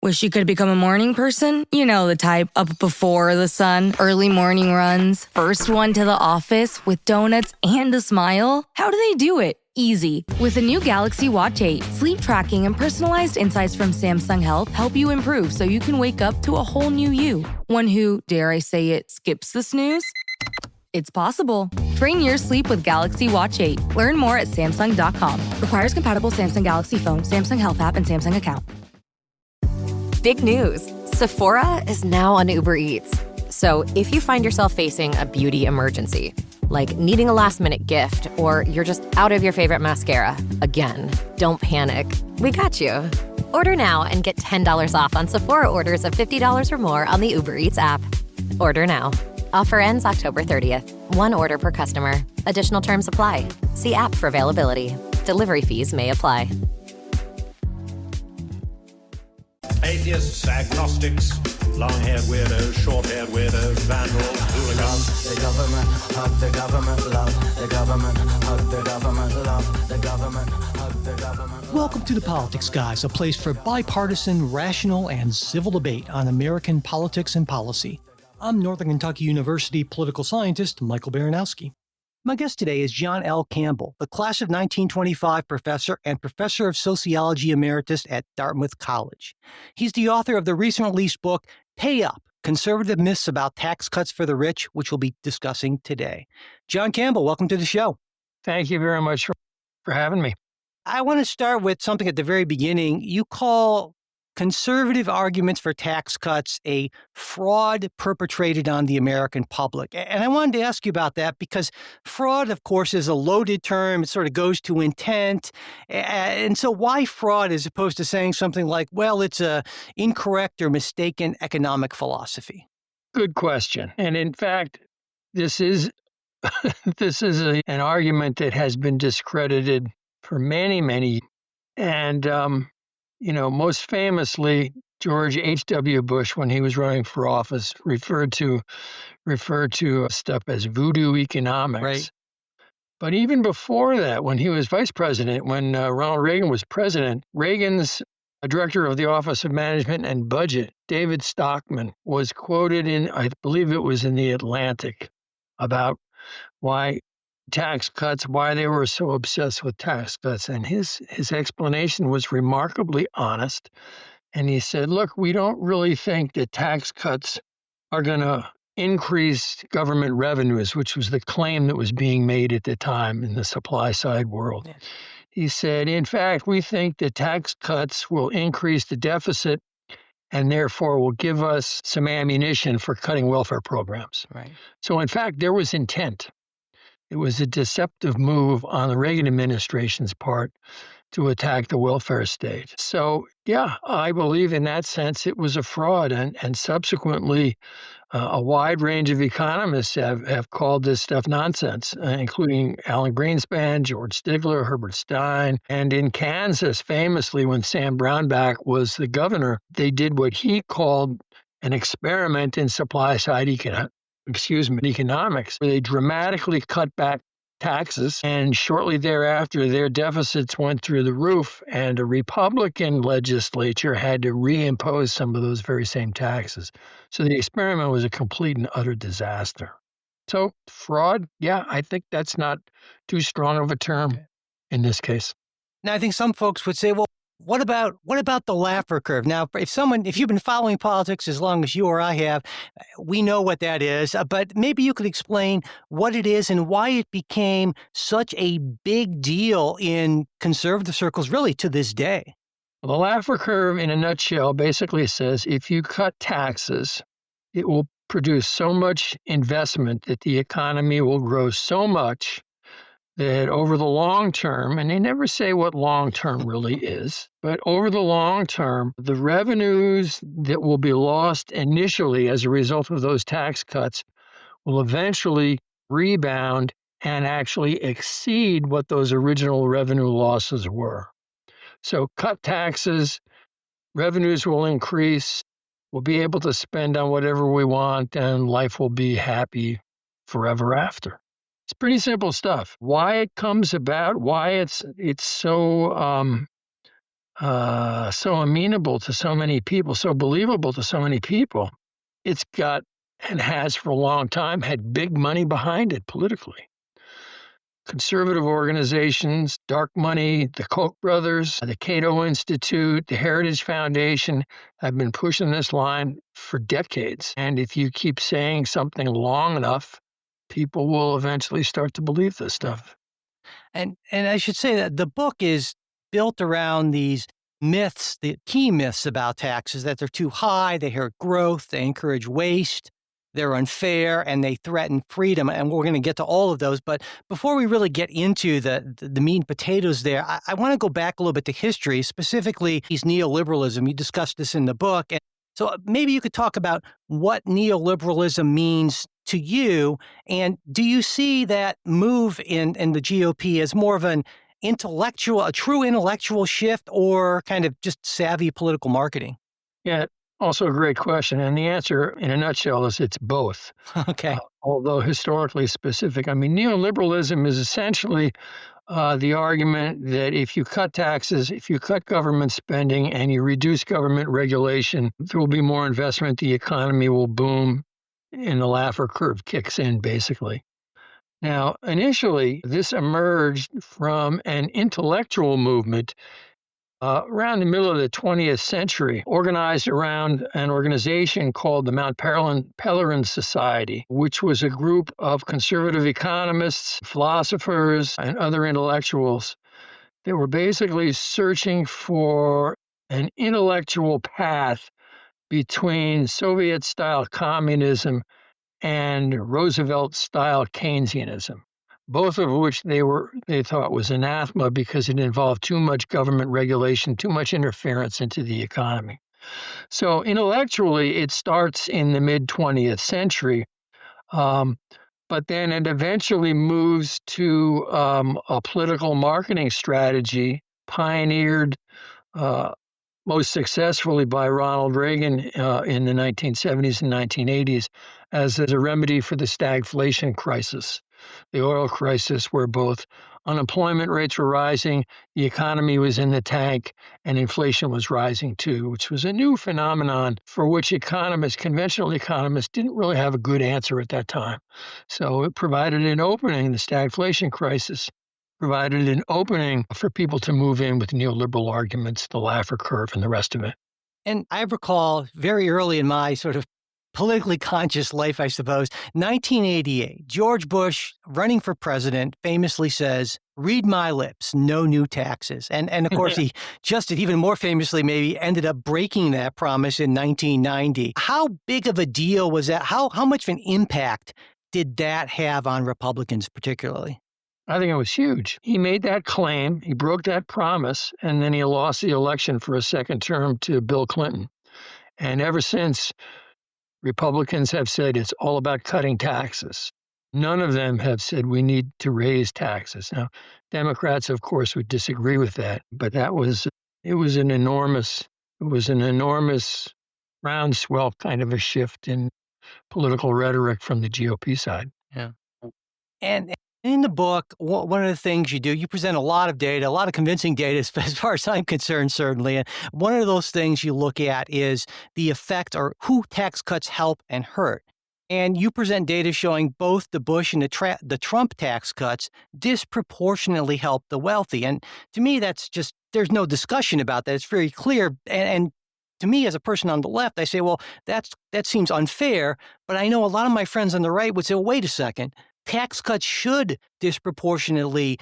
Wish you could become a morning person? You know the type, up before the sun, early morning runs, first one to the office with donuts and a smile. How do they do it? Easy. With the new Galaxy Watch 8, sleep tracking and personalized insights from Samsung Health help you improve so you can wake up to a whole new you. One who, dare I say it, skips the snooze? It's possible. Train your sleep with Galaxy Watch 8. Learn more at Samsung.com. Requires compatible Samsung Galaxy phone, Samsung Health app, and Samsung account. Big news. Sephora is now on Uber Eats. So if you find yourself facing a beauty emergency, like needing a last-minute gift, or you're just out of your favorite mascara, again, don't panic. We got you. Order now and get $10 off on Sephora orders of $50 or more on the Uber Eats app. Order now. Offer ends October 30th. One order per customer. Additional terms apply. See app for availability. Delivery fees may apply. Atheists, agnostics, long-haired weirdos, short-haired weirdos, vandals, hooligans. The government, hug the government, love the government, hug the government, love the government, hug the government. Welcome to The Politics Guys, a place for bipartisan, rational, and civil debate on American politics and policy. I'm Northern Kentucky University political scientist Michael Baranowski. My guest today is John L. Campbell, the class of 1925 professor and professor of sociology emeritus at Dartmouth College. He's the author of the recent released book, Pay Up, Conservative Myths About Tax Cuts for the Rich, which we'll be discussing today. John Campbell, welcome to the show. Thank you very much for having me. I want to start with something at the very beginning. You call conservative arguments for tax cuts a fraud perpetrated on the American public. And I wanted to ask you about that because fraud, of course, is a loaded term. It sort of goes to intent. And so why fraud as opposed to saying something like, well, it's a incorrect or mistaken economic philosophy? Good question. And in fact, this is an argument that has been discredited for many, many. And most famously, George H.W. Bush, when he was running for office, referred to stuff as voodoo economics. Right. But even before that, when he was vice president, when Ronald Reagan was president, Reagan's director of the Office of Management and Budget, David Stockman, was quoted in, I believe it was in The Atlantic, about why tax cuts, why they were so obsessed with tax cuts. And his explanation was remarkably honest. And he said, look, we don't really think that tax cuts are going to increase government revenues, which was the claim that was being made at the time in the supply side world. Yeah. He said, in fact, we think that tax cuts will increase the deficit and therefore will give us some ammunition for cutting welfare programs. Right. So in fact, there was intent. It was a deceptive move on the Reagan administration's part to attack the welfare state. So, yeah, I believe in that sense it was a fraud. And subsequently, a wide range of economists have called this stuff nonsense, including Alan Greenspan, George Stigler, Herbert Stein. And in Kansas, famously, when Sam Brownback was the governor, they did what he called an experiment in supply-side economics, where they dramatically cut back taxes, and shortly thereafter, their deficits went through the roof, and a Republican legislature had to reimpose some of those very same taxes. So the experiment was a complete and utter disaster. So fraud, yeah, I think that's not too strong of a term in this case. Now, I think some folks would say, well, what about the Laffer curve? Now, if you've been following politics as long as you or I have, we know what that is. But maybe you could explain what it is and why it became such a big deal in conservative circles, really to this day. Well, the Laffer curve, in a nutshell, basically says if you cut taxes, it will produce so much investment that the economy will grow so much that over the long term, and they never say what long term really is, but over the long term, the revenues that will be lost initially as a result of those tax cuts will eventually rebound and actually exceed what those original revenue losses were. So cut taxes, revenues will increase, we'll be able to spend on whatever we want, and life will be happy forever after. It's pretty simple stuff. Why it comes about, why it's so so amenable to so many people, so believable to so many people. It's got, and has for a long time, had big money behind it politically. Conservative organizations, dark money, the Koch brothers, the Cato Institute, the Heritage Foundation have been pushing this line for decades. And if you keep saying something long enough, people will eventually start to believe this stuff. And I should say that the book is built around these myths, the key myths about taxes, that they're too high, they hurt growth, they encourage waste, they're unfair, and they threaten freedom. And we're going to get to all of those. But before we really get into the meat and potatoes there, I want to go back a little bit to history, specifically these neoliberalism. You discussed this in the book. And so maybe you could talk about what neoliberalism means to you. And do you see that move in the GOP as more of an a true intellectual shift, or kind of just savvy political marketing? Yeah, also a great question. And the answer in a nutshell is it's both. Okay. Although historically specific. I mean, neoliberalism is essentially the argument that if you cut taxes, if you cut government spending, and you reduce government regulation, there will be more investment, the economy will boom, and the Laffer curve kicks in, basically. Now, initially, this emerged from an intellectual movement around the middle of the 20th century, organized around an organization called the Mount Pelerin Society, which was a group of conservative economists, philosophers, and other intellectuals that were basically searching for an intellectual path between Soviet-style communism and Roosevelt-style Keynesianism, both of which they thought was anathema because it involved too much government regulation, too much interference into the economy. So intellectually, it starts in the mid-20th century, but then it eventually moves to a political marketing strategy pioneered most successfully by Ronald Reagan in the 1970s and 1980s as a remedy for the stagflation crisis, the oil crisis, where both unemployment rates were rising, the economy was in the tank, and inflation was rising too, which was a new phenomenon for which conventional economists, didn't really have a good answer at that time. So it provided an opening, the stagflation crisis provided an opening for people to move in with neoliberal arguments, the Laffer curve, and the rest of it. And I recall very early in my sort of politically conscious life, I suppose, 1988, George Bush, running for president, famously says, "Read my lips, no new taxes." And of course, he just even more famously maybe ended up breaking that promise in 1990. How big of a deal was that? How much of an impact did that have on Republicans particularly? I think it was huge. He made that claim, he broke that promise, and then he lost the election for a second term to Bill Clinton. And ever since, Republicans have said it's all about cutting taxes. None of them have said we need to raise taxes. Now, Democrats, of course, would disagree with that, but it was an enormous groundswell kind of a shift in political rhetoric from the GOP side. Yeah. And in the book, one of the things you do, you present a lot of data, a lot of convincing data as far as I'm concerned, certainly. And one of those things you look at is the effect, or who tax cuts help and hurt. And you present data showing both the Bush and the Trump tax cuts disproportionately help the wealthy. And to me, that's just, there's no discussion about that. It's very clear. And to me, as a person on the left, I say, well, that seems unfair. But I know a lot of my friends on the right would say, well, wait a second. Tax cuts should disproportionately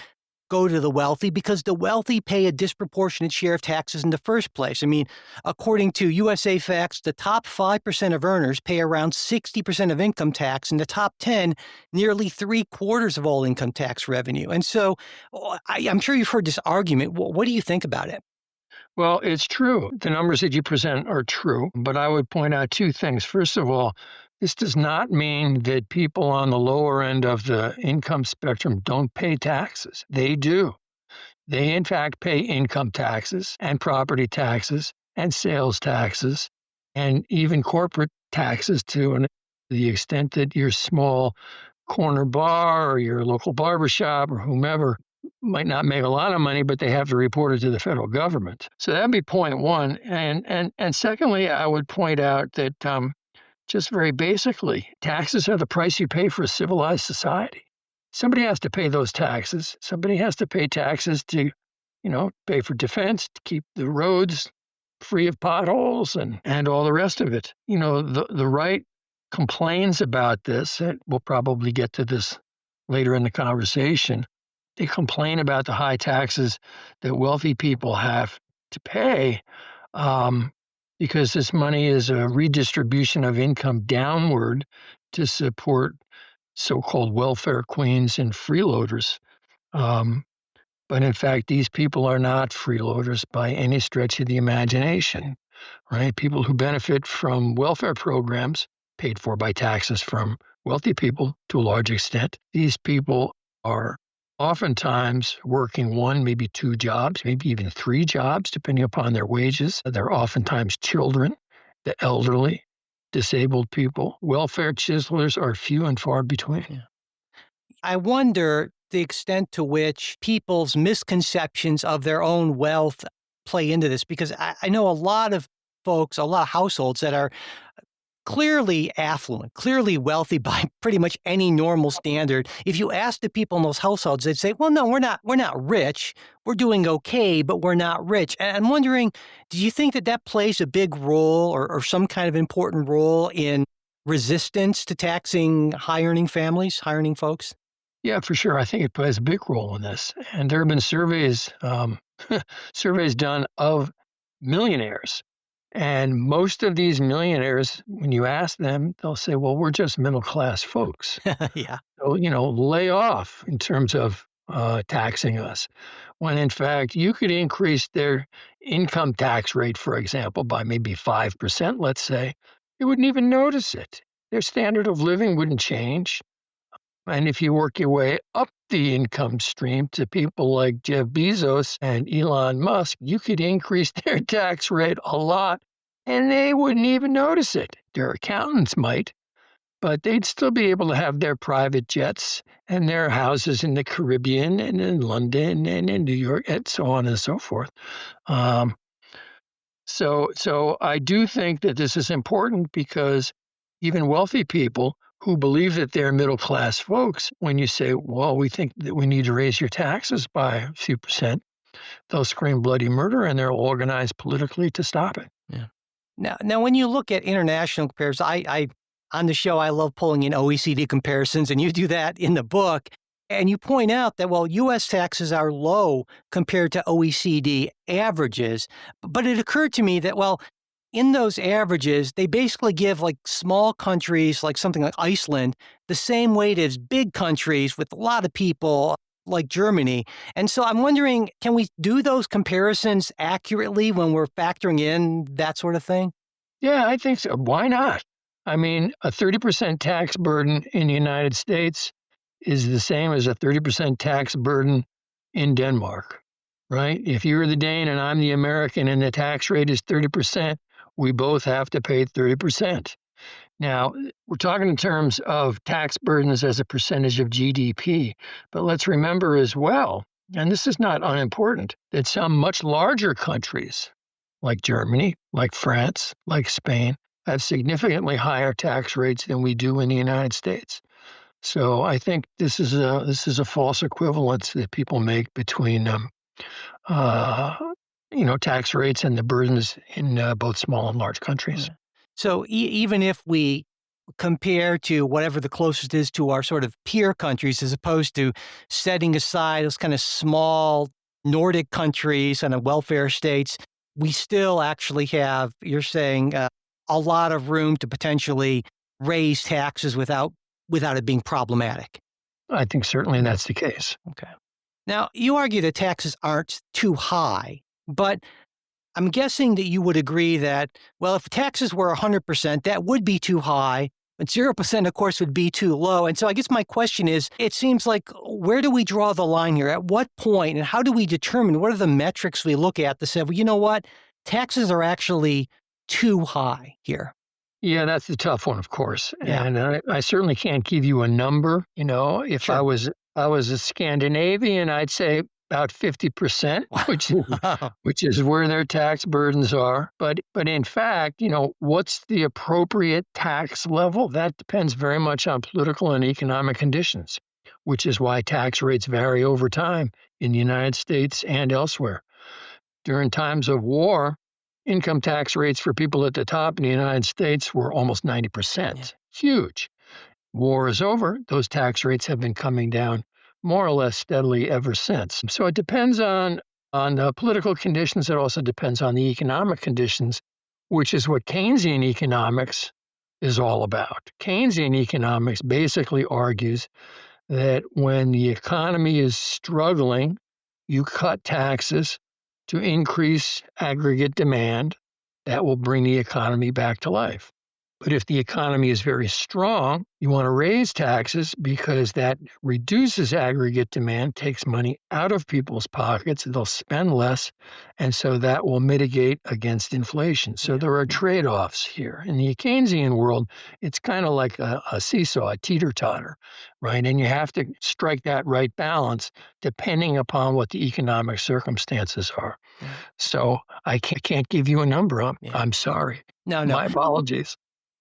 go to the wealthy because the wealthy pay a disproportionate share of taxes in the first place. I mean, according to USA Facts, the top 5% of earners pay around 60% of income tax, and the top 10, nearly 3/4 of all income tax revenue. And so I'm sure you've heard this argument. What do you think about it? Well, it's true. The numbers that you present are true, but I would point out two things. First of all, this does not mean that people on the lower end of the income spectrum don't pay taxes. They do. They, in fact, pay income taxes and property taxes and sales taxes and even corporate taxes to the extent that your small corner bar or your local barbershop or whomever might not make a lot of money, but they have to report it to the federal government. So that'd be point one. And secondly, I would point out that just very basically, taxes are the price you pay for a civilized society. Somebody has to pay those taxes. Somebody has to pay taxes to, pay for defense, to keep the roads free of potholes and all the rest of it. The right complains about this. We'll probably get to this later in the conversation. They complain about the high taxes that wealthy people have to pay because this money is a redistribution of income downward to support so-called welfare queens and freeloaders. But in fact, these people are not freeloaders by any stretch of the imagination, right? People who benefit from welfare programs paid for by taxes from wealthy people to a large extent. These people are oftentimes working one, maybe two jobs, maybe even three jobs, depending upon their wages. They're oftentimes children, the elderly, disabled people. Welfare chiselers are few and far between. Yeah. I wonder the extent to which people's misconceptions of their own wealth play into this, because I know a lot of folks, a lot of households that are clearly affluent, clearly wealthy by pretty much any normal standard. If you ask the people in those households, they'd say, well, no, we're not rich. We're doing okay, but we're not rich. And I'm wondering, do you think that plays a big role or some kind of important role in resistance to taxing high-earning families, high-earning folks? Yeah, for sure. I think it plays a big role in this. And there have been surveys done of millionaires. And most of these millionaires, when you ask them, they'll say, well, we're just middle-class folks. Yeah. So, lay off in terms of taxing us. When in fact, you could increase their income tax rate, for example, by maybe 5%, let's say. They wouldn't even notice it. Their standard of living wouldn't change. And if you work your way up the income stream to people like Jeff Bezos and Elon Musk, you could increase their tax rate a lot and they wouldn't even notice it. Their accountants might, but they'd still be able to have their private jets and their houses in the Caribbean and in London and in New York and so on and so forth. So I do think that this is important because even wealthy people who believe that they're middle-class folks, when you say, well, we think that we need to raise your taxes by a few percent, they'll scream bloody murder and they'll organize politically to stop it. Yeah. Now, when you look at international comparisons, I on the show, I love pulling in OECD comparisons, and you do that in the book. And you point out that, well, U.S. taxes are low compared to OECD averages. But it occurred to me that, well, in those averages, they basically give like small countries, like something like Iceland, the same weight as big countries with a lot of people like Germany. And so I'm wondering, can we do those comparisons accurately when we're factoring in that sort of thing? Yeah, I think so. Why not? I mean, a 30% tax burden in the United States is the same as a 30% tax burden in Denmark, right? If you're the Dane and I'm the American and the tax rate is 30%, we both have to pay 30%. Now, we're talking in terms of tax burdens as a percentage of GDP, but let's remember as well, and this is not unimportant, that some much larger countries like Germany, like France, like Spain, have significantly higher tax rates than we do in the United States. So I think this is a false equivalence that people make between tax rates and the burdens in both small and large countries. So even if we compare to whatever the closest is to our sort of peer countries, as opposed to setting aside those kind of small Nordic countries and welfare states, we still actually have, you're saying, a lot of room to potentially raise taxes without it being problematic. I think certainly that's the case. Okay. Now, you argue that taxes aren't too high, but I'm guessing that you would agree that, well, if taxes were 100%, that would be too high, but 0%, of course, would be too low. And so I guess my question is, it seems like, where do we draw the line here? At what point, and how do we determine, what are the metrics we look at to say, well, you know what, taxes are actually too high here? Yeah, that's the tough one, of course. Yeah. And I certainly can't give you a number. If Sure. I was a Scandinavian, I'd say about 50%, Wow. which is where their tax burdens are. But in fact, what's the appropriate tax level? That depends very much on political and economic conditions, which is why tax rates vary over time in the United States and elsewhere. During times of war, income tax rates for people at the top in the United States were almost 90%. Yeah. Huge. War is over, those tax rates have been coming down more or less steadily ever since. So it depends on the political conditions. It also depends on the economic conditions, which is what Keynesian economics is all about. Keynesian economics basically argues that when the economy is struggling, you cut taxes to increase aggregate demand. That will bring the economy back to life. But if the economy is very strong, you want to raise taxes because that reduces aggregate demand, takes money out of people's pockets, they'll spend less, and so that will mitigate against inflation. So there are trade-offs here. In the Keynesian world, it's kind of like a seesaw, a teeter-totter, right? And you have to strike that right balance depending upon what the economic circumstances are. Yeah. So I can't give you a number. I'm sorry. No. My apologies.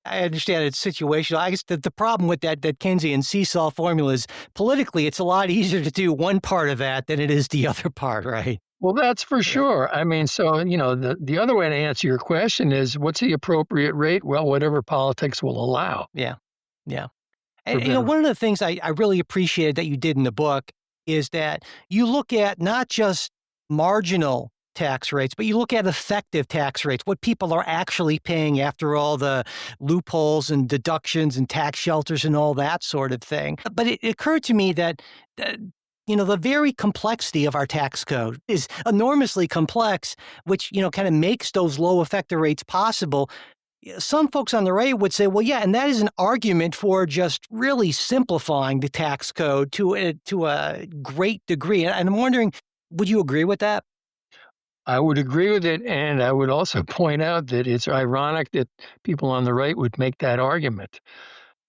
I understand it's situational. I guess the problem with that Keynesian seesaw formula is politically, it's a lot easier to do one part of that than it is the other part, right? Well, that's for sure. I mean, so, the other way to answer your question is what's the appropriate rate? Well, whatever politics will allow. Yeah. And, one of the things I really appreciated that you did in the book is that you look at not just marginal tax rates, but you look at effective tax rates, what people are actually paying after all the loopholes and deductions and tax shelters and all that sort of thing. But it occurred to me that, the very complexity of our tax code is enormously complex, which, kind of makes those low effective rates possible. Some folks on the right would say, well, yeah, and that is an argument for just really simplifying the tax code to a great degree. And I'm wondering, would you agree with that? I would agree with it, and I would also point out that it's ironic that people on the right would make that argument,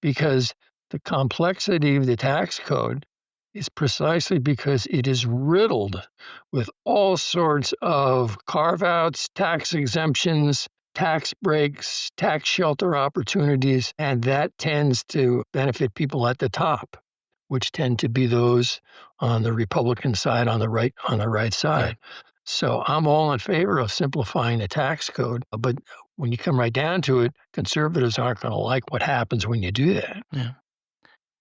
because the complexity of the tax code is precisely because it is riddled with all sorts of carve-outs, tax exemptions, tax breaks, tax shelter opportunities, and that tends to benefit people at the top, which tend to be those on the Republican side, on the right side. Yeah. So I'm all in favor of simplifying the tax code, but when you come right down to it, conservatives aren't going to like what happens when you do that. Yeah.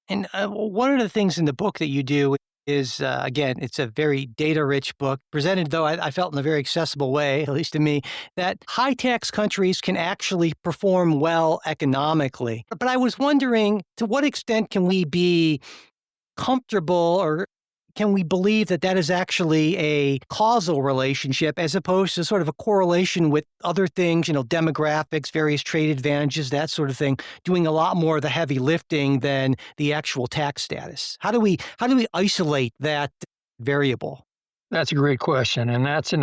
And one of the things in the book that you do is, again, it's a very data-rich book, presented, though, I felt in a very accessible way, at least to me, that high-tax countries can actually perform well economically. But I was wondering, to what extent can we be comfortable, or can we believe that that is actually a causal relationship as opposed to sort of a correlation with other things, demographics, various trade advantages, that sort of thing, doing a lot more of the heavy lifting than the actual tax status? How do we isolate that variable? That's a great question, and that's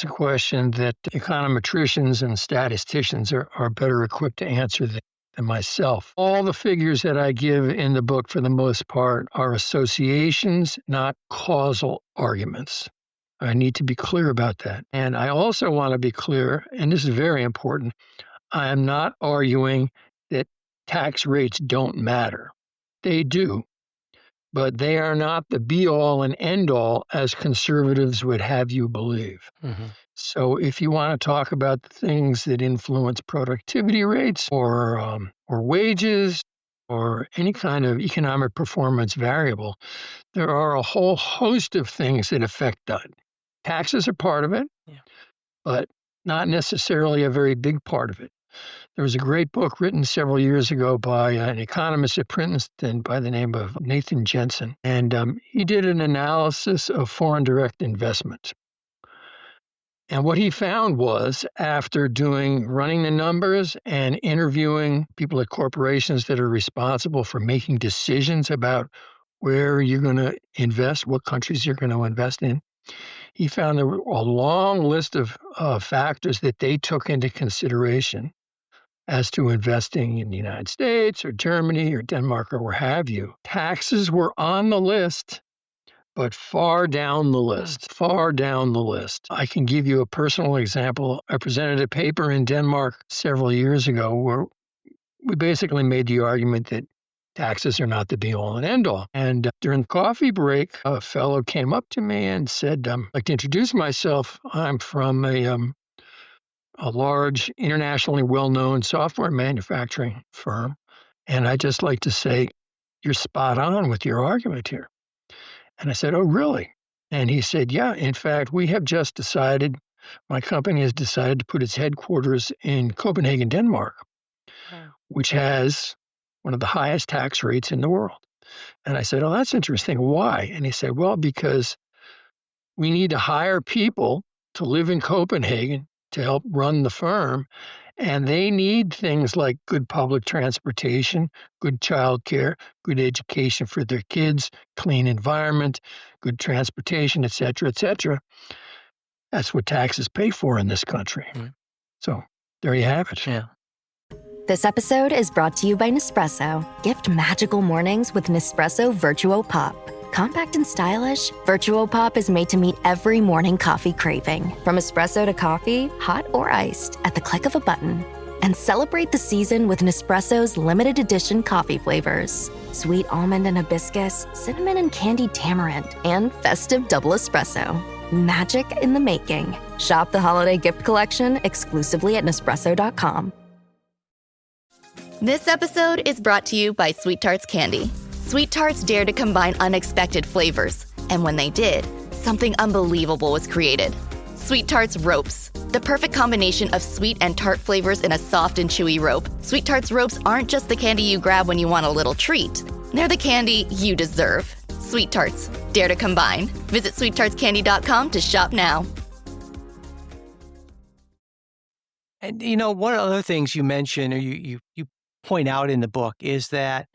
a question that econometricians and statisticians are better equipped to answer than myself. All the figures that I give in the book, for the most part, are associations, not causal arguments. I need to be clear about that. And I also want to be clear, and this is very important, I am not arguing that tax rates don't matter. They do. But they are not the be-all and end-all as conservatives would have you believe. Mm-hmm. So if you want to talk about the things that influence productivity rates or wages or any kind of economic performance variable, there are a whole host of things that affect that. Taxes are part of it, but not necessarily a very big part of it. There was a great book written several years ago by an economist at Princeton by the name of Nathan Jensen, and he did an analysis of foreign direct investment. And what he found was, after running the numbers and interviewing people at corporations that are responsible for making decisions about where you're going to invest, what countries you're going to invest in, he found there were a long list of factors that they took into consideration as to investing in the United States or Germany or Denmark or where have you. Taxes were on the list, but far down the list, far down the list. I can give you a personal example. I presented a paper in Denmark several years ago where we basically made the argument that taxes are not the be-all and end-all. And during the coffee break, a fellow came up to me and said, I'd like to introduce myself. I'm from a large, internationally well-known software manufacturing firm, and I'd just like to say, you're spot on with your argument here. And I said, oh, really? And he said, yeah, in fact, we have just decided, my company has decided to put its headquarters in Copenhagen, Denmark, which has one of the highest tax rates in the world. And I said, oh, that's interesting. Why? And he said, well, because we need to hire people to live in Copenhagen to help run the firm. And they need things like good public transportation, good childcare, good education for their kids, clean environment, good transportation, et cetera, et cetera. That's what taxes pay for in this country. So there you have it. Yeah. This episode is brought to you by Nespresso. Gift magical mornings with Nespresso Virtuo Pop. Compact and stylish, Virtuo Pop is made to meet every morning coffee craving. From espresso to coffee, hot or iced, at the click of a button. And celebrate the season with Nespresso's limited edition coffee flavors. Sweet almond and hibiscus, cinnamon and candied tamarind, and festive double espresso. Magic in the making. Shop the holiday gift collection exclusively at Nespresso.com. This episode is brought to you by Sweet Tarts Candy. Sweet Tarts dare to combine unexpected flavors. And when they did, something unbelievable was created. Sweet Tarts Ropes, the perfect combination of sweet and tart flavors in a soft and chewy rope. Sweet Tarts Ropes aren't just the candy you grab when you want a little treat. They're the candy you deserve. Sweet Tarts, dare to combine. Visit sweettartscandy.com to shop now. And, one of the other things you mentioned or you point out in the book is that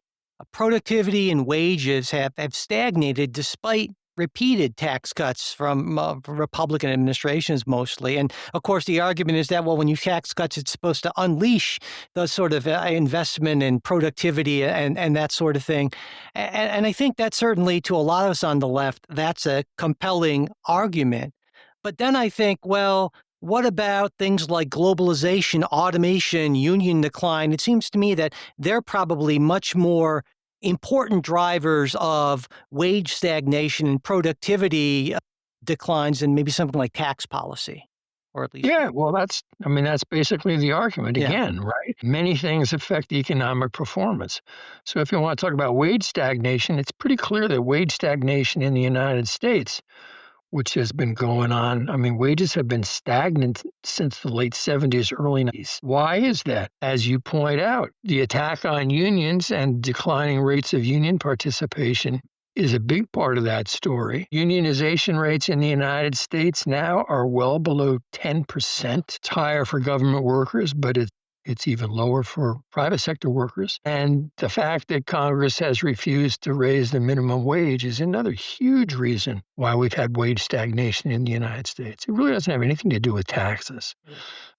productivity and wages have stagnated despite repeated tax cuts from Republican administrations mostly. And of course, the argument is that, well, when you tax cuts, it's supposed to unleash the sort of investment and productivity and that sort of thing. And I think that certainly to a lot of us on the left, that's a compelling argument. But then I think, well, what about things like globalization, automation, union decline? It seems to me that they're probably much more important drivers of wage stagnation and productivity declines than maybe something like tax policy, or at least. Yeah, well, that's basically the argument again, right? Many things affect economic performance. So if you want to talk about wage stagnation, it's pretty clear that wage stagnation in the United States, which has been going on. Wages have been stagnant since the late 70s, early 90s. Why is that? As you point out, the attack on unions and declining rates of union participation is a big part of that story. Unionization rates in the United States now are well below 10%. It's higher for government workers, but it's even lower for private sector workers. And the fact that Congress has refused to raise the minimum wage is another huge reason why we've had wage stagnation in the United States. It really doesn't have anything to do with taxes.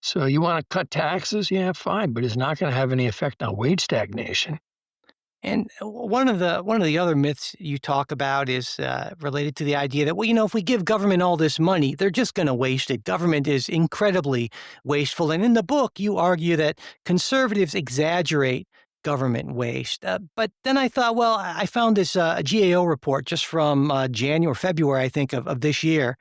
So you want to cut taxes? Yeah, fine, but it's not going to have any effect on wage stagnation. And one of the other myths you talk about is related to the idea that, well, if we give government all this money, they're just going to waste it. Government is incredibly wasteful. And in the book, you argue that conservatives exaggerate government waste. But then I thought, well, I found this GAO report just from January or February, I think, of this year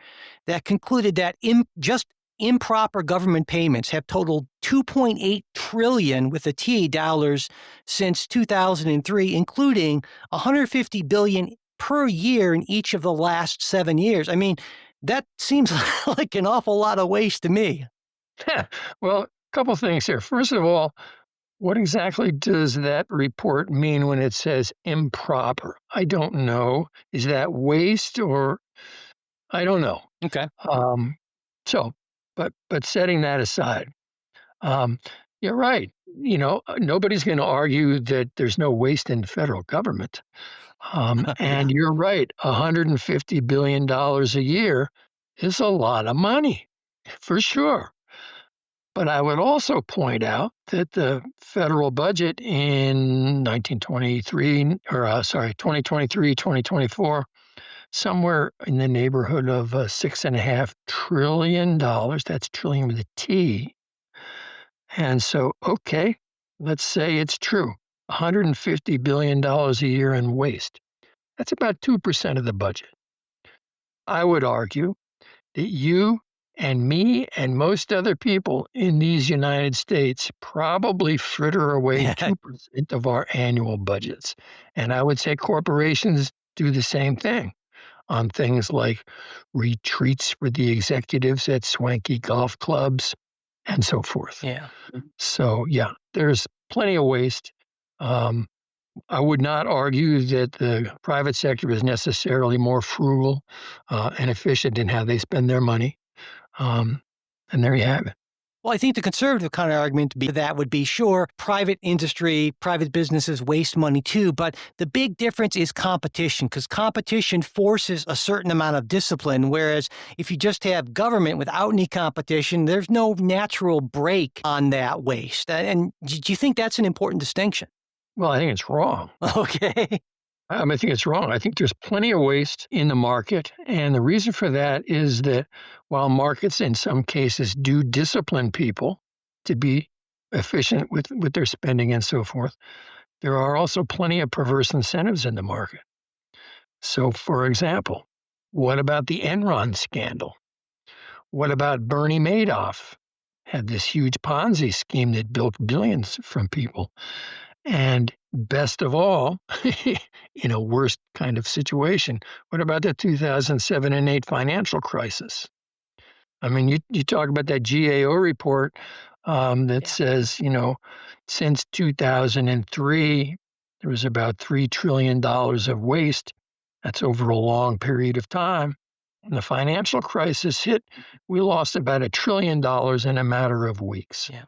that concluded that just improper government payments have totaled $2.8 trillion with a T dollars since 2003, including $150 billion per year in each of the last 7 years. That seems like an awful lot of waste to me. Well, a couple things here. First of all, what exactly does that report mean when it says improper? I don't know. Is that waste or I don't know. Okay. But setting that aside, you're right. Nobody's going to argue that there's no waste in the federal government. And you're right, $150 billion a year is a lot of money, for sure. But I would also point out that the federal budget in 2023, 2024 somewhere in the neighborhood of $6.5 trillion. That's trillion with a T. And so, okay, let's say it's true. $150 billion a year in waste. That's about 2% of the budget. I would argue that you and me and most other people in these United States probably fritter away 2% of our annual budgets. And I would say corporations do the same thing on things like retreats for the executives at swanky golf clubs and so forth. Yeah. So, yeah, there's plenty of waste. I would not argue that the private sector is necessarily more frugal and efficient in how they spend their money. And there you have it. Well, I think the conservative kind of argument would be, sure, private industry, private businesses waste money too, but the big difference is competition, because competition forces a certain amount of discipline, whereas if you just have government without any competition, there's no natural break on that waste. And do you think that's an important distinction? Well, I think it's wrong. Okay. I think it's wrong. I think there's plenty of waste in the market. And the reason for that is that while markets in some cases do discipline people to be efficient with their spending and so forth, there are also plenty of perverse incentives in the market. So, for example, what about the Enron scandal? What about Bernie Madoff? Had this huge Ponzi scheme that built billions from people. And best of all, in a worst kind of situation, what about the 2007 and 8 financial crisis? I mean, you talk about that GAO report that says, since 2003, there was about $3 trillion of waste. That's over a long period of time. When the financial crisis hit, we lost about $1 trillion in a matter of weeks. Yeah.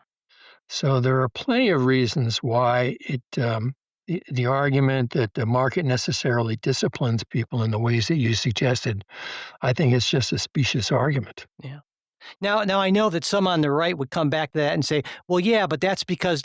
So there are plenty of reasons why the argument that the market necessarily disciplines people in the ways that you suggested, I think it's just a specious argument. Yeah. Now I know that some on the right would come back to that and say, well, yeah, but that's because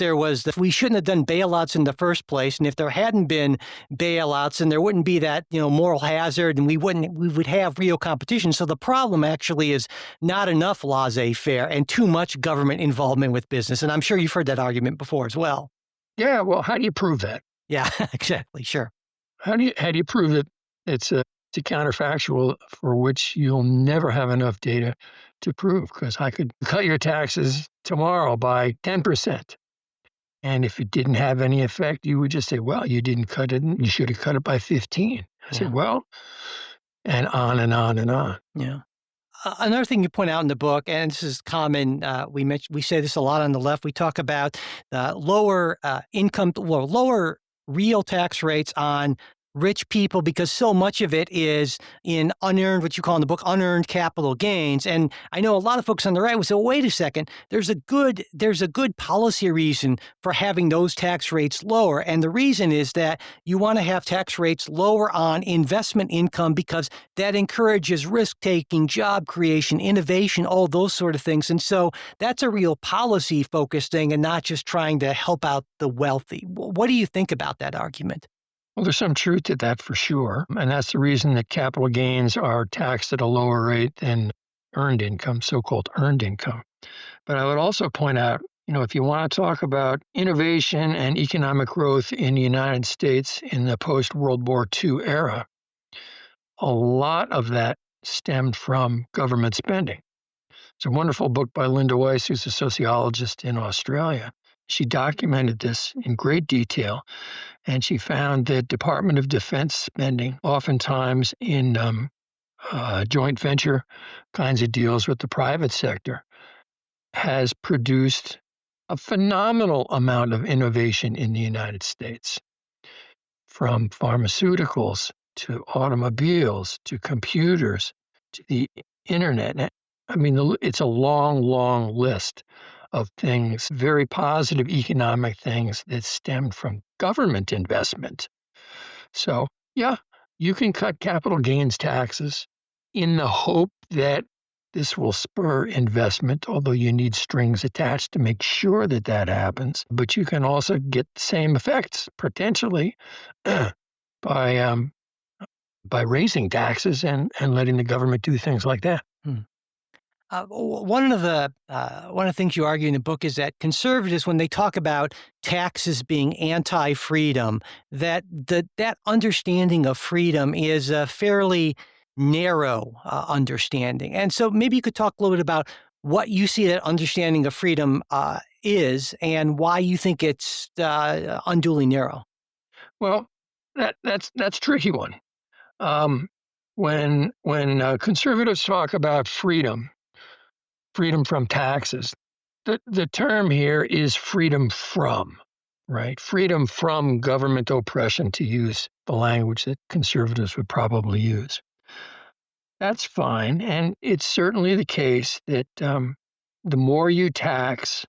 we shouldn't have done bailouts in the first place. And if there hadn't been bailouts, then there wouldn't be that, moral hazard, and we would have real competition. So the problem actually is not enough laissez-faire and too much government involvement with business. And I'm sure you've heard that argument before as well. Yeah. Well, how do you prove that? Yeah, exactly. Sure. How do you prove that it's a counterfactual for which you'll never have enough data to prove? Because I could cut your taxes tomorrow by 10%. And if it didn't have any effect, you would just say, well, you didn't cut it, and you should have cut it by 15. I said, well, and on and on and on. Yeah. Another thing you point out in the book, and this is common, we say this a lot on the left, we talk about lower lower real tax rates on rich people, because so much of it is in unearned, what you call in the book, unearned capital gains. And I know a lot of folks on the right would say, well, wait a second, there's a good policy reason for having those tax rates lower. And the reason is that you want to have tax rates lower on investment income because that encourages risk-taking, job creation, innovation, all those sort of things. And so that's a real policy-focused thing and not just trying to help out the wealthy. What do you think about that argument? Well, there's some truth to that for sure. And that's the reason that capital gains are taxed at a lower rate than earned income, so-called earned income. But I would also point out, if you want to talk about innovation and economic growth in the United States in the post-World War II era, a lot of that stemmed from government spending. It's a wonderful book by Linda Weiss, who's a sociologist in Australia. She documented this in great detail, and she found that Department of Defense spending, oftentimes in joint venture kinds of deals with the private sector, has produced a phenomenal amount of innovation in the United States, from pharmaceuticals to automobiles to computers to the internet. I mean, it's a long, long list of things, very positive economic things that stemmed from government investment. So, yeah, you can cut capital gains taxes in the hope that this will spur investment, although you need strings attached to make sure that that happens. But you can also get the same effects, potentially, by by raising taxes and letting the government do things like that. One of the things you argue in the book is that conservatives, when they talk about taxes being anti-freedom, that understanding of freedom is a fairly narrow understanding. And so maybe you could talk a little bit about what you see that understanding of freedom is and why you think it's unduly narrow. Well, that's a tricky one. When conservatives talk about freedom from taxes, the term here is freedom from, right? Freedom from government oppression, to use the language that conservatives would probably use. That's fine, and it's certainly the case that the more you tax,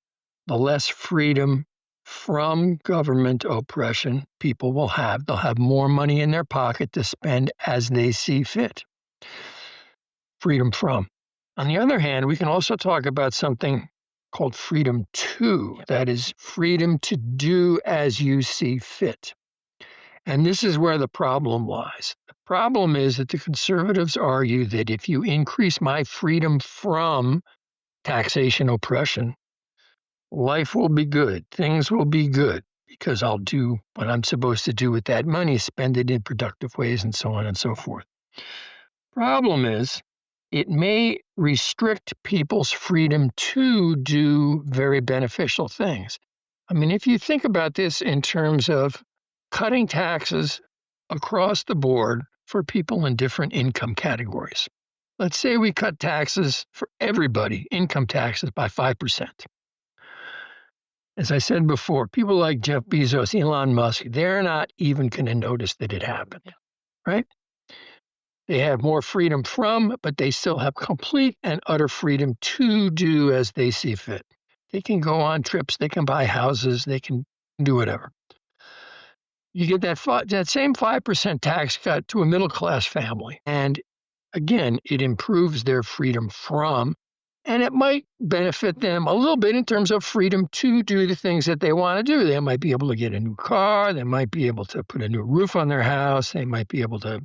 the less freedom from government oppression people will have. They'll have more money in their pocket to spend as they see fit. Freedom from. On the other hand, we can also talk about something called freedom to, that is freedom to do as you see fit. And this is where the problem lies. The problem is that the conservatives argue that if you increase my freedom from taxation oppression, life will be good, things will be good, because I'll do what I'm supposed to do with that money, spend it in productive ways, and so on and so forth. Problem is, it may restrict people's freedom to do very beneficial things. I mean, if you think about this in terms of cutting taxes across the board for people in different income categories. Let's say we cut taxes for everybody, income taxes, by 5%. As I said before, people like Jeff Bezos, Elon Musk, they're not even going to notice that it happened, right? They have more freedom from, but they still have complete and utter freedom to do as they see fit. They can go on trips, they can buy houses, they can do whatever. You get that same 5% tax cut to a middle-class family, and again, it improves their freedom from, and it might benefit them a little bit in terms of freedom to do the things that they want to do. They might be able to get a new car, they might be able to put a new roof on their house, they might be able to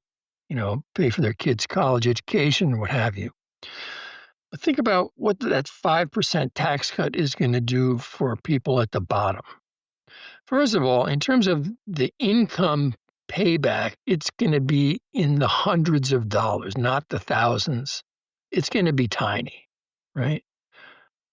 pay for their kids' college education, what have you. But think about what that 5% tax cut is going to do for people at the bottom. First of all, in terms of the income payback, it's going to be in the hundreds of dollars, not the thousands. It's going to be tiny, right?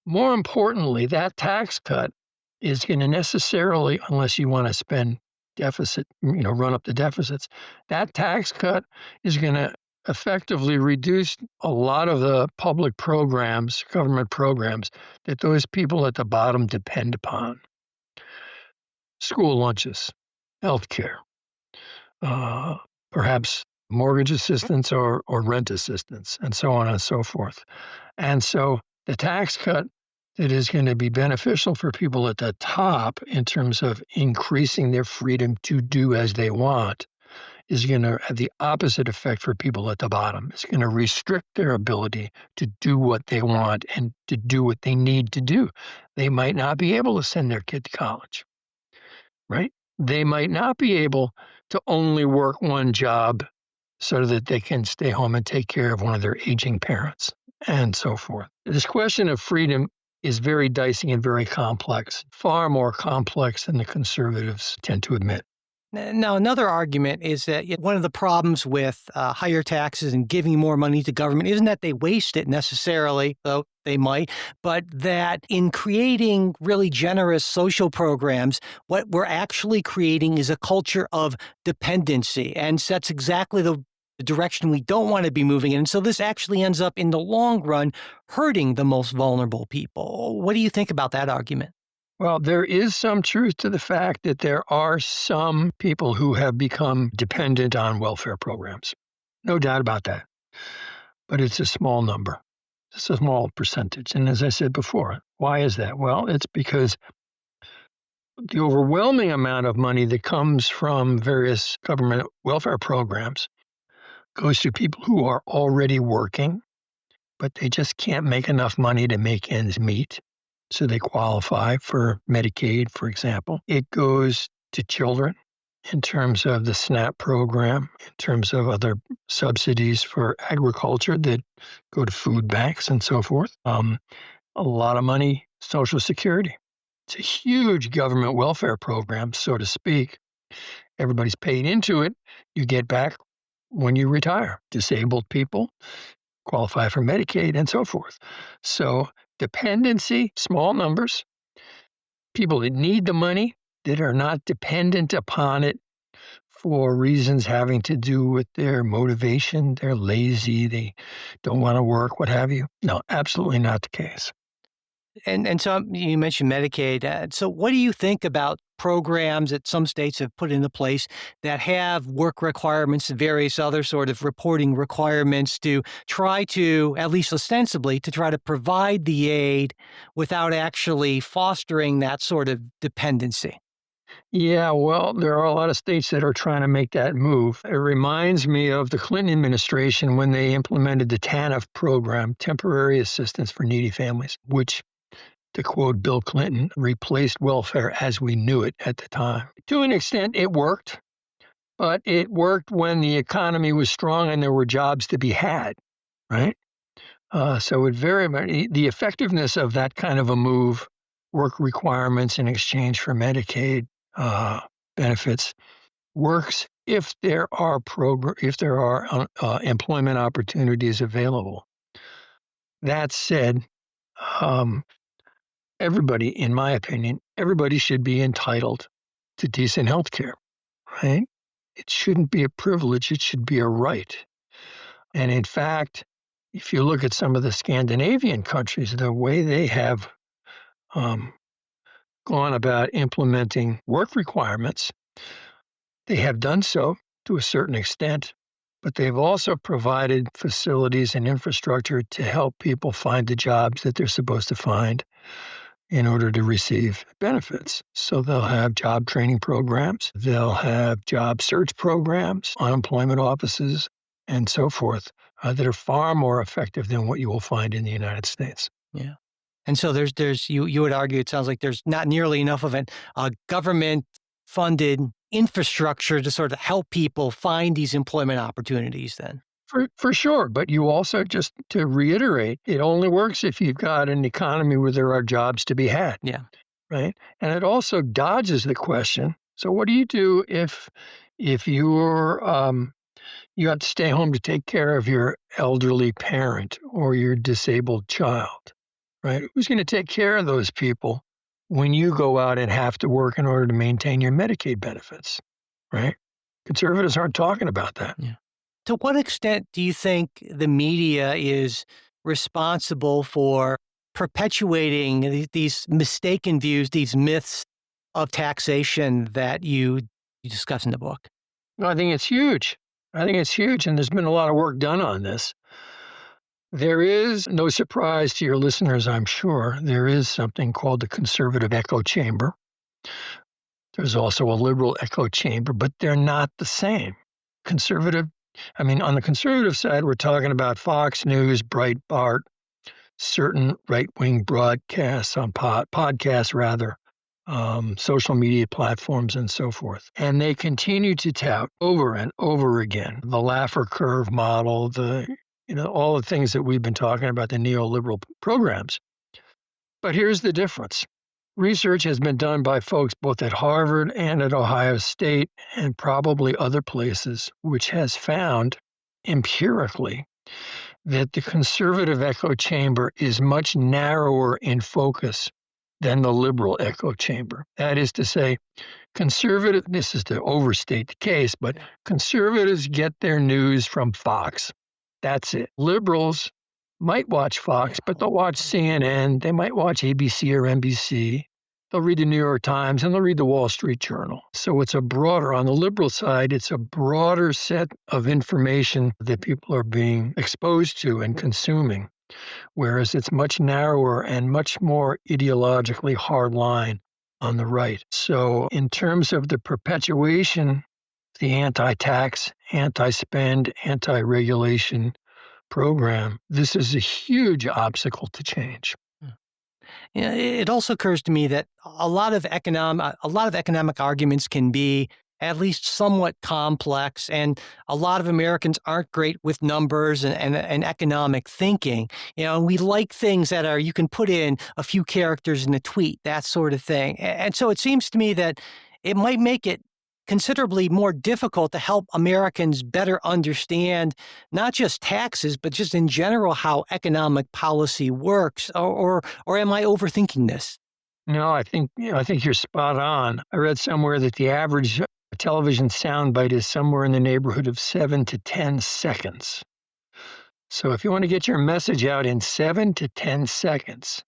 More importantly, that tax cut is going to necessarily, unless you want to spend deficit, run up the deficits, that tax cut is going to effectively reduce a lot of the public programs, government programs, that those people at the bottom depend upon. School lunches, healthcare, perhaps mortgage assistance or rent assistance, and so on and so forth. And so the tax cut that is going to be beneficial for people at the top in terms of increasing their freedom to do as they want is going to have the opposite effect for people at the bottom. It's going to restrict their ability to do what they want and to do what they need to do. They might not be able to send their kid to college, right? They might not be able to only work one job so that they can stay home and take care of one of their aging parents, and so forth. This question of freedom is very dicey and very complex, far more complex than the conservatives tend to admit. Now, another argument is that one of the problems with higher taxes and giving more money to government isn't that they waste it necessarily, though they might, but that in creating really generous social programs, what we're actually creating is a culture of dependency, and that's exactly the direction we don't want to be moving in. And so this actually ends up in the long run hurting the most vulnerable people. What do you think about that argument? Well, there is some truth to the fact that there are some people who have become dependent on welfare programs. No doubt about that. But it's a small number. It's a small percentage. And as I said before, why is that? Well, it's because the overwhelming amount of money that comes from various government welfare programs goes to people who are already working, but they just can't make enough money to make ends meet. So they qualify for Medicaid, for example. It goes to children. in terms of the SNAP program, in terms of other subsidies for agriculture that go to food banks and so forth. A lot of money, Social Security. It's a huge government welfare program, so to speak. Everybody's paid into it. You get back when you retire. Disabled people qualify for Medicaid and so forth. So dependency, small numbers, people that need the money that are not dependent upon it for reasons having to do with their motivation. They're lazy, they don't want to work, what have you. No, absolutely not the case. And so you mentioned Medicaid. So what do you think about programs that some states have put into place that have work requirements and various other sort of reporting requirements to try to, at least ostensibly, to try to provide the aid without actually fostering that sort of dependency? Yeah, well, there are a lot of states that are trying to make that move. It reminds me of the Clinton administration when they implemented the TANF program, Temporary Assistance for Needy Families, which, to quote Bill Clinton, replaced welfare as we knew it at the time. To an extent, it worked, but it worked when the economy was strong and there were jobs to be had, right? So it very much, the effectiveness of that kind of a move, work requirements in exchange for Medicaid benefits, works if there are employment opportunities available. That said, everybody, in my opinion, everybody should be entitled to decent health care, right? It shouldn't be a privilege. It should be a right. And in fact, if you look at some of the Scandinavian countries, the way they have gone about implementing work requirements, they have done so to a certain extent, but they've also provided facilities and infrastructure to help people find the jobs that they're supposed to find in order to receive benefits. So they'll have job training programs, they'll have job search programs, unemployment offices, and so forth, that are far more effective than what you will find in the United States. Yeah. And so you would argue, it sounds like there's not nearly enough of a government-funded infrastructure to sort of help people find these employment opportunities then. For sure. But you also, just to reiterate, it only works if you've got an economy where there are jobs to be had. Yeah. Right. And it also dodges the question. So what do you do if you have to stay home to take care of your elderly parent or your disabled child? Right? Who's going to take care of those people when you go out and have to work in order to maintain your Medicaid benefits? Right? Conservatives aren't talking about that. Yeah. To what extent do you think the media is responsible for perpetuating these mistaken views, these myths of taxation that you discuss in the book? I think it's huge. And there's been a lot of work done on this. There is no surprise to your listeners, I'm sure. There is something called the conservative echo chamber. There's also a liberal echo chamber, but they're not the same. On the conservative side, we're talking about Fox News, Breitbart, certain right-wing broadcasts on podcasts, social media platforms, and so forth. And they continue to tout over and over again the Laffer curve model, all the things that we've been talking about, the neoliberal programs. But here's the difference. Research has been done by folks both at Harvard and at Ohio State and probably other places, which has found empirically that the conservative echo chamber is much narrower in focus than the liberal echo chamber. That is to say, this is to overstate the case, but conservatives get their news from Fox. That's it. Liberals might watch Fox, but they'll watch CNN. They might watch ABC or NBC. They'll read the New York Times and they'll read the Wall Street Journal. So it's on the liberal side, it's a broader set of information that people are being exposed to and consuming, whereas it's much narrower and much more ideologically hardline on the right. So in terms of the perpetuation, the anti-tax, anti-spend, anti-regulation program, this is a huge obstacle to change. Yeah, it also occurs to me that a lot of economic arguments can be at least somewhat complex, and a lot of Americans aren't great with numbers and economic thinking. And we like things that are, you can put in a few characters in a tweet, that sort of thing. And so it seems to me that it might make it considerably more difficult to help Americans better understand not just taxes, but just in general how economic policy works. Or am I overthinking this? No, I think you're spot on. I read somewhere that the average television soundbite is somewhere in the neighborhood of 7 to 10 seconds. So if you want to get your message out in 7 to 10 seconds,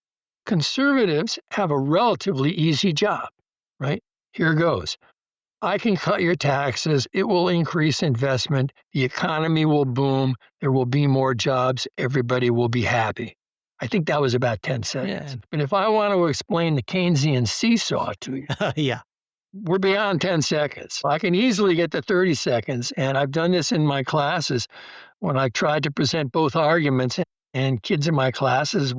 conservatives have a relatively easy job, right? Here goes. I can cut your taxes. It will increase investment. The economy will boom. There will be more jobs. Everybody will be happy. I think that was about 10 seconds. Yeah. But if I want to explain the Keynesian seesaw to you, Yeah. we're beyond 10 seconds. I can easily get to 30 seconds. And I've done this in my classes when I tried to present both arguments. And kids in my classes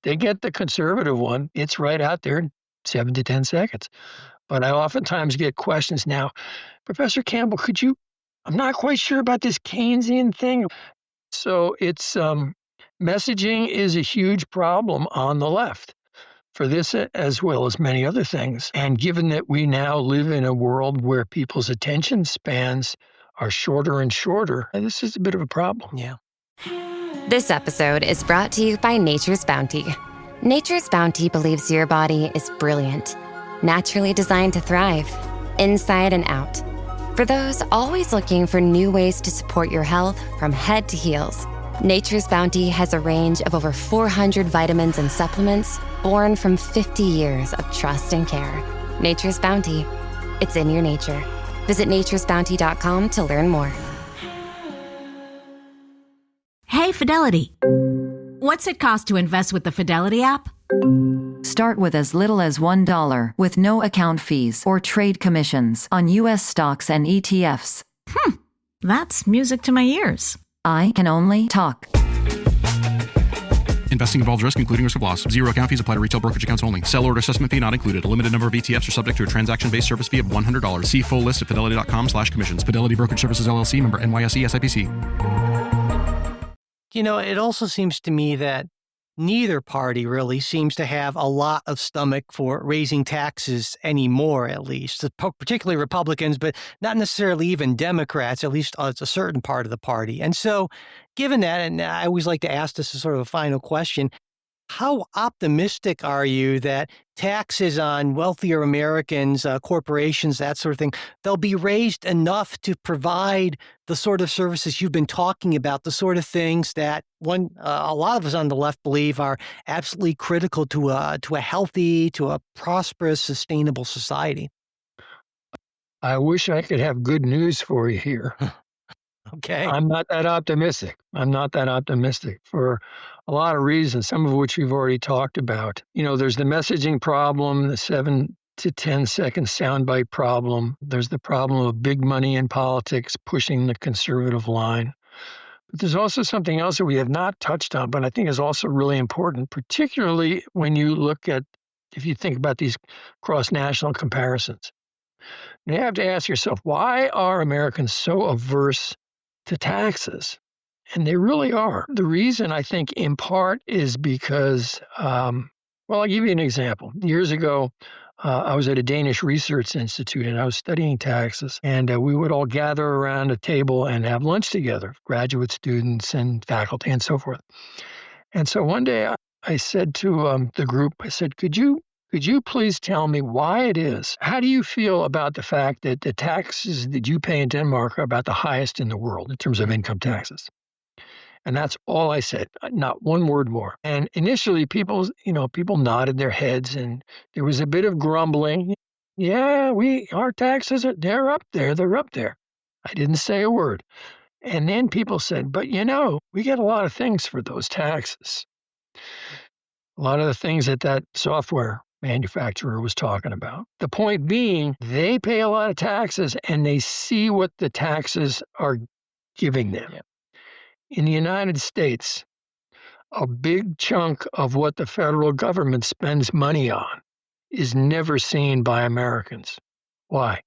they get the conservative one. It's right out there in 7 to 10 seconds. But I oftentimes get questions now, Professor Campbell, I'm not quite sure about this Keynesian thing. So it's messaging is a huge problem on the left for this as well as many other things. And given that we now live in a world where people's attention spans are shorter and shorter, this is a bit of a problem. Yeah. This episode is brought to you by Nature's Bounty. Nature's Bounty believes your body is brilliant, naturally designed to thrive, inside and out. For those always looking for new ways to support your health from head to heels, Nature's Bounty has a range of over 400 vitamins and supplements born from 50 years of trust and care. Nature's Bounty. It's in your nature. Visit naturesbounty.com to learn more. Hey, Fidelity. What's it cost to invest with the Fidelity app? Start with as little as $1 with no account fees or trade commissions on U.S. stocks and ETFs. That's music to my ears. I can only talk. Investing involves risk, including risk of loss. Zero account fees apply to retail brokerage accounts only. Sell order assessment fee not included. A limited number of ETFs are subject to a transaction-based service fee of $100. See full list at fidelity.com/commissions. Fidelity Brokerage Services, LLC, member NYSE, SIPC. It also seems to me that neither party really seems to have a lot of stomach for raising taxes anymore, at least, particularly Republicans, but not necessarily even Democrats, at least a certain part of the party. And so given that, and I always like to ask this as sort of a final question, how optimistic are you that taxes on wealthier Americans, corporations, that sort of thing, they'll be raised enough to provide the sort of services you've been talking about, the sort of things that a lot of us on the left believe are absolutely critical to a healthy, to a prosperous, sustainable society? I wish I could have good news for you here. Okay. I'm not that optimistic. For a lot of reasons, some of which we've already talked about. There's the messaging problem, the 7 to 10 second soundbite problem. There's the problem of big money in politics pushing the conservative line. But there's also something else that we have not touched on, but I think is also really important, particularly when if you think about these cross-national comparisons. You have to ask yourself, why are Americans so averse to taxes? And they really are. The reason, I think, in part is because, I'll give you an example. Years ago, I was at a Danish research institute and I was studying taxes. And we would all gather around a table and have lunch together, graduate students and faculty and so forth. And so one day I said to the group, could you please tell me why it is? How do you feel about the fact that the taxes that you pay in Denmark are about the highest in the world in terms of income taxes? And that's all I said, not one word more. And initially people nodded their heads and there was a bit of grumbling. Yeah, our taxes they're up there. I didn't say a word. And then people said, but we get a lot of things for those taxes. A lot of the things that software manufacturer was talking about. The point being, they pay a lot of taxes and they see what the taxes are giving them. Yeah. In the United States, a big chunk of what the federal government spends money on is never seen by Americans. Why?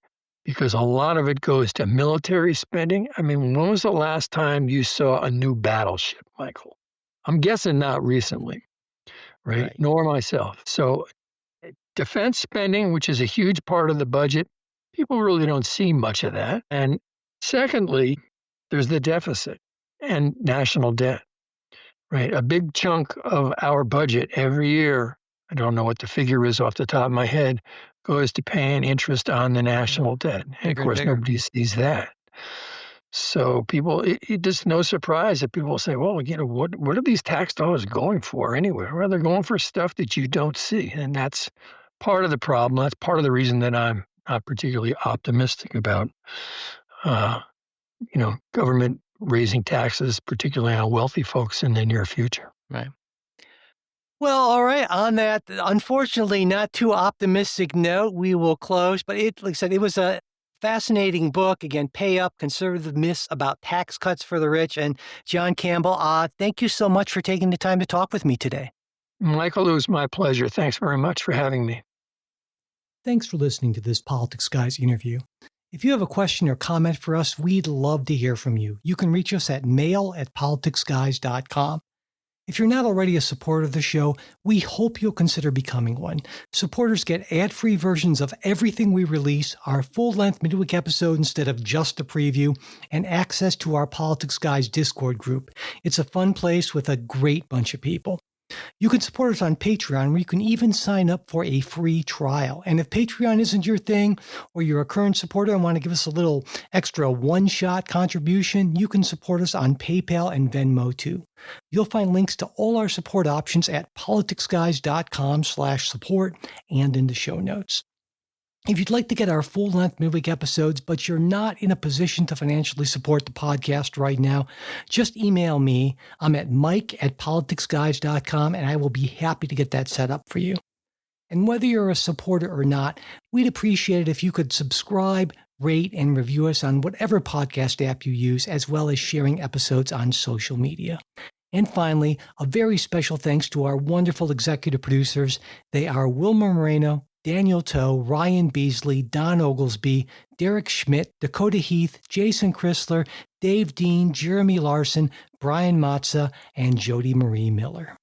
because a lot of it goes to military spending. I mean, when was the last time you saw a new battleship, Michael? I'm guessing not recently, right? Nor myself. So defense spending, which is a huge part of the budget, people really don't see much of that. And secondly, there's the deficit and national debt, right? A big chunk of our budget every year, I don't know what the figure is off the top of my head, goes to paying interest on the national debt. And of course, nobody sees that. So people, it's just no surprise that people say, well, what are these tax dollars going for anyway? Well, they're going for stuff that you don't see. And that's part of the problem. That's part of the reason that I'm not particularly optimistic about, government raising taxes, particularly on wealthy folks in the near future. Right. Well, all right. On that, unfortunately, not too optimistic note, we will close. But like I said, it was a fascinating book. Again, Pay Up, Conservative Myths About Tax Cuts for the Rich. And John Campbell, thank you so much for taking the time to talk with me today. Michael, it was my pleasure. Thanks very much for having me. Thanks for listening to this Politics Guys interview. If you have a question or comment for us, we'd love to hear from you. You can reach us at mail@politicsguys.com. If you're not already a supporter of the show, we hope you'll consider becoming one. Supporters get ad-free versions of everything we release, our full-length midweek episode instead of just a preview, and access to our Politics Guys Discord group. It's a fun place with a great bunch of people. You can support us on Patreon, where you can even sign up for a free trial. And if Patreon isn't your thing, or you're a current supporter and want to give us a little extra one-shot contribution, you can support us on PayPal and Venmo too. You'll find links to all our support options at politicsguys.com/support and in the show notes. If you'd like to get our full-length midweek episodes, but you're not in a position to financially support the podcast right now, just email me. I'm at mike@politicsguys.com, and I will be happy to get that set up for you. And whether you're a supporter or not, we'd appreciate it if you could subscribe, rate, and review us on whatever podcast app you use, as well as sharing episodes on social media. And finally, a very special thanks to our wonderful executive producers. They are Wilma Moreno, Daniel Toe, Ryan Beasley, Don Oglesby, Derek Schmidt, Dakota Heath, Jason Chrysler, Dave Dean, Jeremy Larson, Brian Matza, and Jody Marie Miller.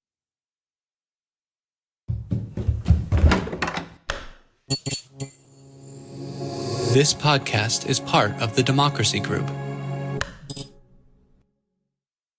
This podcast is part of the Democracy Group,